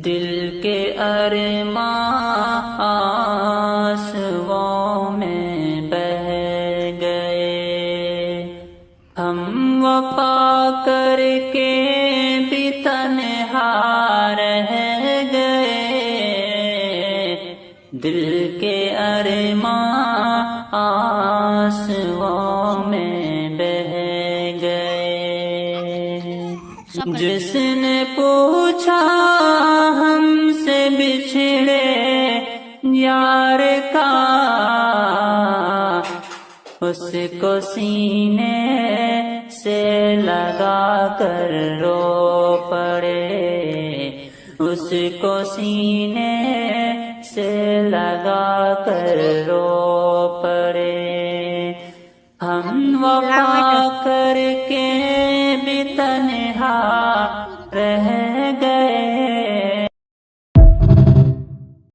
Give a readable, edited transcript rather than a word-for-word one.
دل کے ارماں آنسوؤں میں بہہ گئے، ہم وفا کر کے بھی تنہا رہ گئے، دل کے ارماں آنسوؤں میں بہہ گئے۔ جس نے پوچھا ہم سے بچھڑے یار کا، اس کو سینے سے لگا کر رو پڑے، اس کو سینے سے لگا کر رو پڑے۔ ہم وفا کر کے بھی تنہا